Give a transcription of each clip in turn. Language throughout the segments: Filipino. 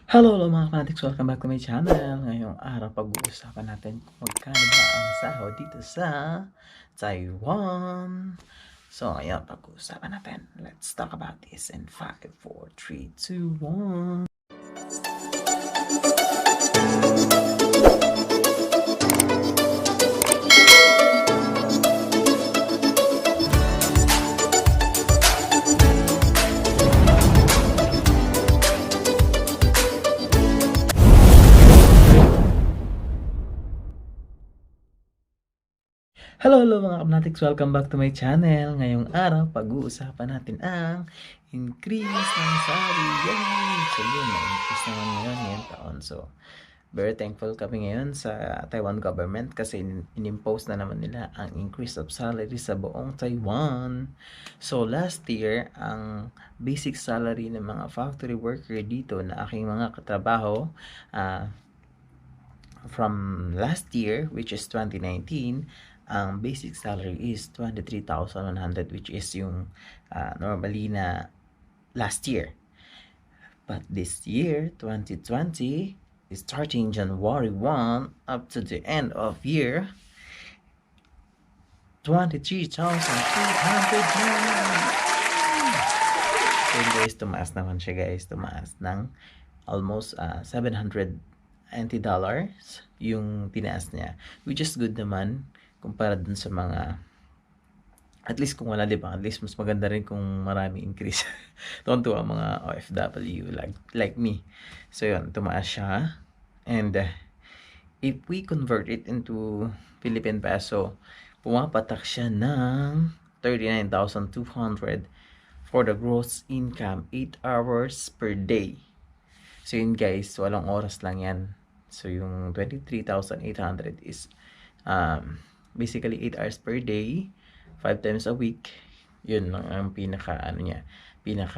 Hello mga fanatics! Welcome back to my channel. Ngayong araw pag-uusapan natin kung magkano ba ang sahod dito sa Taiwan. So ayan, pag-uusapan natin. Let's talk about this in 5, 4, 3, 2, 1. Hello mga fanatics! Welcome back to my channel. Ngayong araw pag-uusapan natin ang increase ng salary. Yay! So yun, na-increase naman ngayong taon. So very thankful kami ngayon sa Taiwan government kasi inimpose na naman nila ang increase of salary sa buong Taiwan. So last year, ang basic salary ng mga factory worker dito na aking mga katrabaho from last year, which is 2019, ang basic salary is 23,100, which is yung normally na last year. But this year, 2020, starting January 1 up to the end of year, 23,200 So guys, tumaas naman siya guys. Tumaas ng almost $790 yung tinaas niya. Which is good naman kumpara dun sa mga, at least kung wala, diba? At least mas maganda rin kung marami increase. Tonto ang mga OFW like me. So yun, tumaas siya. And if we convert it into Philippine peso, pumapatak siya ng 39,200 for the gross income, 8 hours per day. So yun guys, walang oras lang yan. So yung 23,800 is basically 8 hours per day, 5 times a week. Yun lang ang pinaka niya, what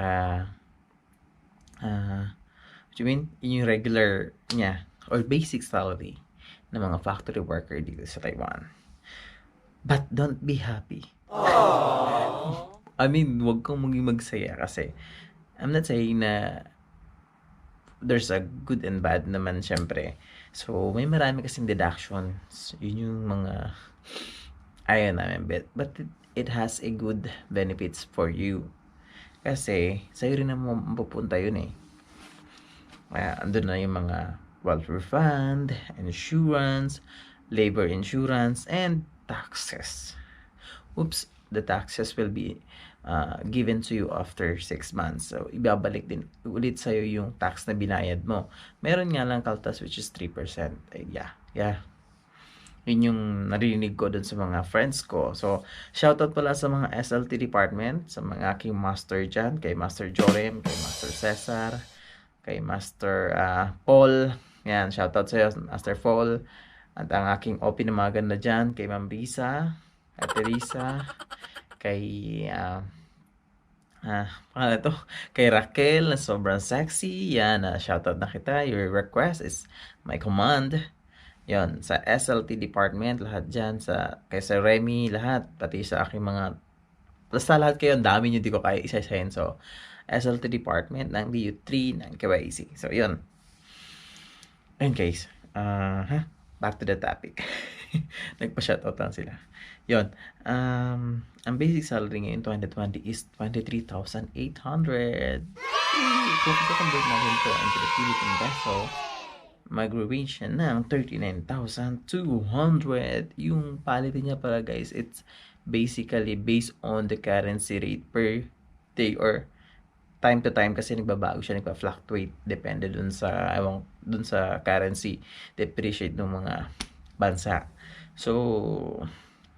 you mean? Yun yung regular niya or basic salary ng mga factory worker dito sa Taiwan. But don't be happy. I mean, wag kang maging magsaya kasi I'm not saying na there's a good and bad naman syempre. So, may marami kasing deductions. Yun yung mga ayaw namin. But it has a good benefits for you. Kasi, sa'yo rin naman mapupunta yun eh. Andun na yung mga welfare fund, insurance, labor insurance, and taxes. Oops, the taxes will be given to you after 6 months. So, ibabalik din ulit sa'yo yung tax na binayad mo. Meron nga lang kaltas which is 3%. Yeah. Yun yung narinig ko dun sa mga friends ko. So, shoutout pala sa mga SLT department, sa mga aking master dyan, kay Master Jorem, kay Master Cesar, kay Master Paul. Yan, shoutout sa'yo, Master Paul. At ang aking OP na mga ganda dyan, kay Ma'am Risa, kay Teresa, kay kay Raquel na sobrang sexy. Yan, shoutout na kita. Your request is my command. Yan, sa SLT department, lahat dyan, kay Sir Remy, lahat, pati sa aking mga, basta lahat kayo, ang dami nyo, di ko kaya isa-isahin. So, SLT department ng DU3 ng KYC. So, yun. Ayun guys, back to the topic. Nagpa-shoutout lang sila. Yun, ang basic salary ngayon 2020 is 23,800. Kung i-convert natin ito into the Philippine peso, mag-range siya ng 39,200. Yung palitin niya pala guys, it's basically based on the currency rate per day or time to time kasi nagbabago siya, nagpa-fluctuate depende dun sa currency depreciate ng mga bansa. So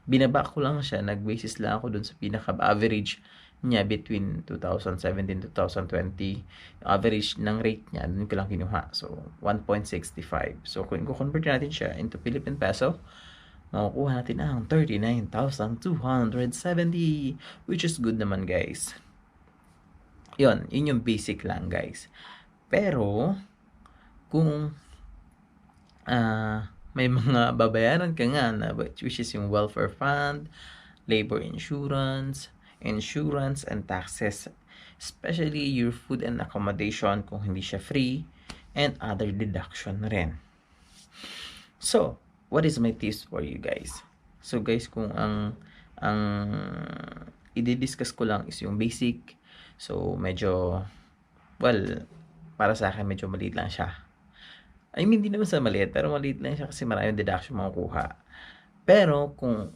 binaba ko lang siya, nag-basis lang ako dun sa pinaka-average niya between 2017 to 2020. Average ng rate niya, dun ko lang kinuha. So 1.65. So kung i-convert natin siya into Philippine peso, makukuha natin ang 39,270, which is good naman guys. Yun yung basic lang guys. Pero kung may mga babayaran ka nga na which is yung welfare fund, labor insurance, and taxes, especially your food and accommodation kung hindi siya free, and other deduction na rin. So, what is my tips for you guys? So guys, kung ang i-discuss ko lang is yung basic. So medyo, well, para sa akin medyo maliit lang siya. I mean, hindi naman sa maliit, pero maliit lang siya kasi maraming deduction makukuha. Pero kung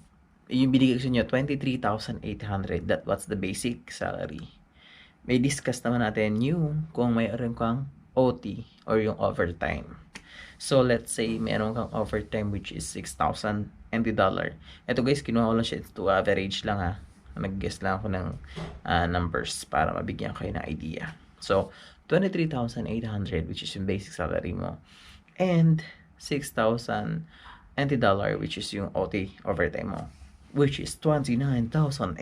yung binigay ko sa inyo, 23,800, that was the basic salary. May discuss naman natin yung kung mayroon kang OT or yung overtime. So, let's say, meron kang overtime which is 6,000 NT dollar. Ito guys, kinuha ko lang siya to average lang ha. Nag-guess lang ako ng numbers para mabigyan kayo ng idea. So, 23,800 which is yung basic salary mo. And 6,000 NT dollar which is yung OT overtime mo. Which is 29,800.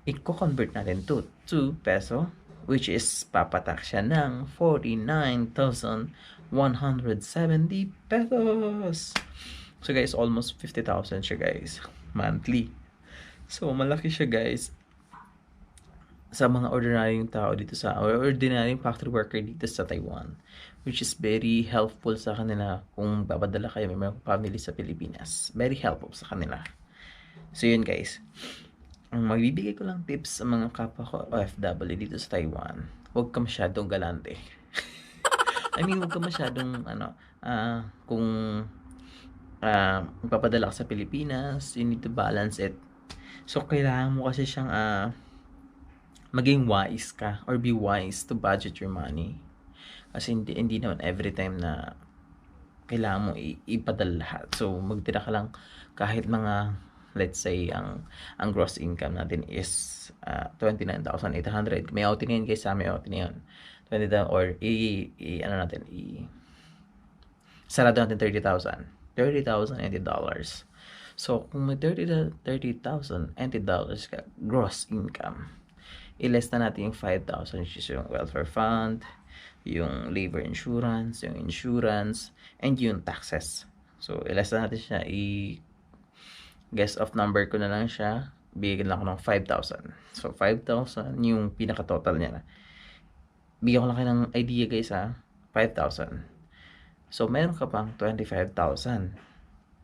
I-convert natin to 2 peso which is papatak siya ng 49,170 pesos. So guys, almost 50,000 siya guys, monthly. So malaki siya guys sa mga ordinaryong tao dito sa, or ordinaryong factory worker dito sa Taiwan, which is very helpful sa kanila kung bapadala kayo, may mga family sa Pilipinas. Very helpful sa kanila. So yun guys, ang magbibigay ko lang tips sa mga kapwa ko OFW dito sa Taiwan, huwag ka masyadong galante. I mean, huwag ka masyadong kung magpapadala ka sa Pilipinas, you need to balance it. So kailangan mo kasi siyang maging wise ka or be wise to budget your money. Kasi hindi naman every time na kailangan mo ipadala lahat. So magtira ka lang kahit mga, let's say, ang gross income natin is 29,800. May OT na yun guys, may OT na yun. 20,000 or sarado natin 30,000 NT dollars. So kung may 30,000 NT dollars ka gross income, i-less na natin yung 5,000 which is yung welfare fund, yung labor insurance, yung insurance, and yung taxes. So i-less na natin siya, guess of number ko na lang siya, bigyan lang ako ng 5,000. So 5,000 yung pinaka-total niya na. Bigyan ko lang kayo ng idea guys ha, 5,000. So meron ka pang 25,000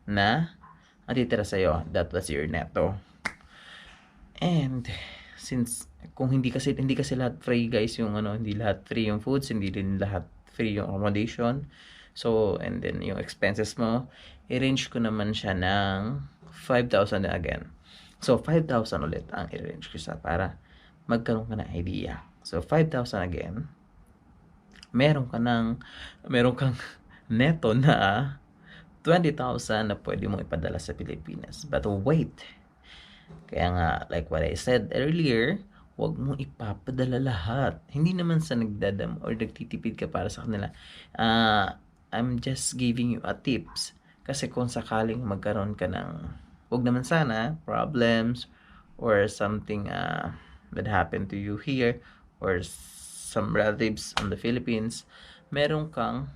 na natitira sa'yo. That was your netto. And since kung hindi kasi lahat free guys, yung hindi lahat free yung foods, hindi din lahat free yung accommodation. So and then yung expenses mo, i-range ko naman siya ng 5,000 again. So 5,000 ulit ang i-range ko sa para magkaroon ka ng idea. So 5,000 again. Meron kang neto na 20,000 na pwede mo ipadala sa Pilipinas. But wait, kaya nga, like what I said earlier, huwag mo ipapadala lahat. Hindi naman sa nagdadam or nagtitipid ka para sa kanila. I'm just giving you a tips. Kasi kung sakaling magkaroon ka ng, huwag naman sana, problems or something that happened to you here or some relatives in the Philippines, meron kang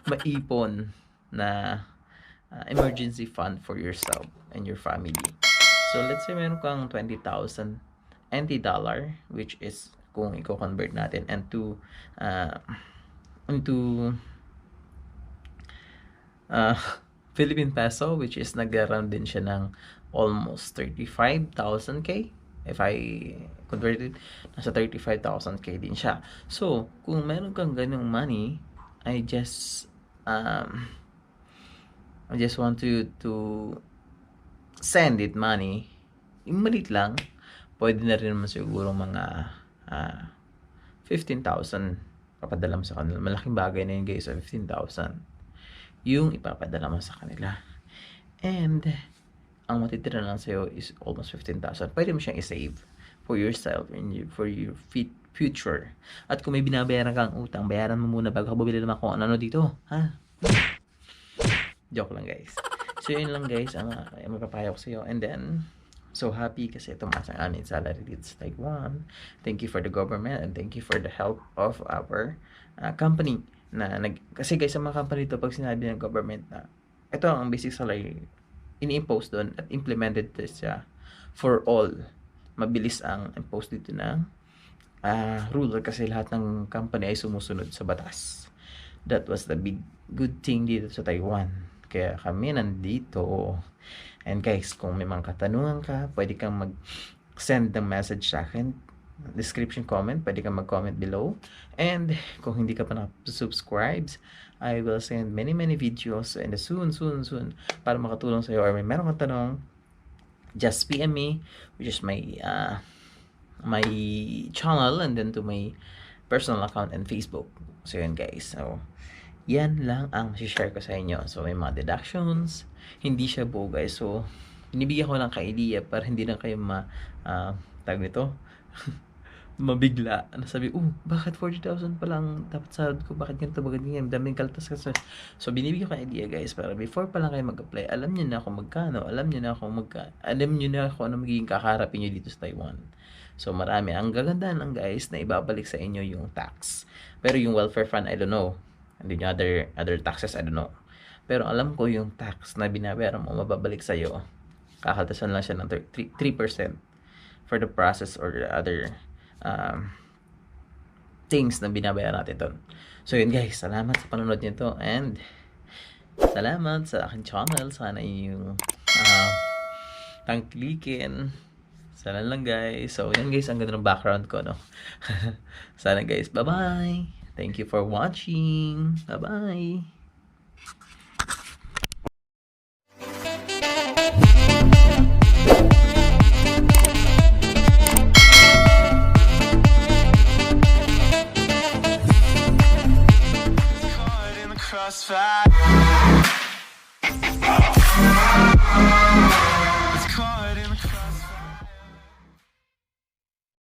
maipon na emergency fund for yourself and your family. So let's say meron kang 20,000 NT dollar, which is kung i-convert natin into Philippine peso, which is nag-around din siya ng almost 35,000k. If I convert it, nasa 35,000k din siya. So kung meron kang ganung money, I just want to send it money. Yung malit lang, pwede na rin naman siguro mga 15,000 papadala mo sa kanila. Malaking bagay na yun guys, 15,000 yung ipapadala mo sa kanila. And ang matitira lang sa'yo is almost 15,000. Pwede mo siyang i-save for yourself and for your future. At kung may binabayaran kang utang, bayaran mo muna bago ka bumili naman kung ano dito. Ha? Joke lang guys. So yun lang guys ang mapapayo ko sa'yo. And then, so happy kasi tumaas ang aming salary dito sa Taiwan. Thank you for the government and thank you for the help of our company. Kasi guys, sa mga company to, pag sinabi ng government na ito ang basic salary, ini-impose doon at implemented siya for all. Mabilis ang impose dito ng rule kasi lahat ng company ay sumusunod sa batas. That was the big good thing dito sa Taiwan. Kaya kami nandito. And guys, kung may mga katanungan ka, pwede kang mag-send ng message sa akin. Description comment, pwede kang mag-comment below. And kung hindi ka pa na-subscribe, I will send many videos and soon para makatulong sa'yo or may meron kang tanong, just PM me, which is my channel and then to my personal account and Facebook. So yun guys. So yan lang ang share ko sa inyo. So may mga deductions, hindi siya buo guys. So binibigyan ko lang ka-idea para hindi na kayo tag nito mabigla na sabi, bakit 40,000 pa lang dapat sahod ko, bakit ganito, bakit ganyan, daming kaltas kasi. So binibigyan ko ng idea guys para before pa lang kayo mag-apply, alam niyo na kung magkano, alam niyo na kung ano magiging kakaharapin niyo dito sa Taiwan. So marami, ang gaganda lang guys na ibabalik sa inyo yung tax, pero yung welfare fund I don't know, and then other taxes I don't know, pero alam ko yung tax na binabayaran mo mababalik sa iyo, kakaltasan lang siya ng 3% for the process or the other things na binabayaran natin doon. So yun guys, salamat sa panonood nito and salamat sa aking channel. Sana yung tangkilikin. Sana lang guys. So yan guys, ang ganda ng background ko, no? Sana guys, bye bye. Thank you for watching. Bye bye.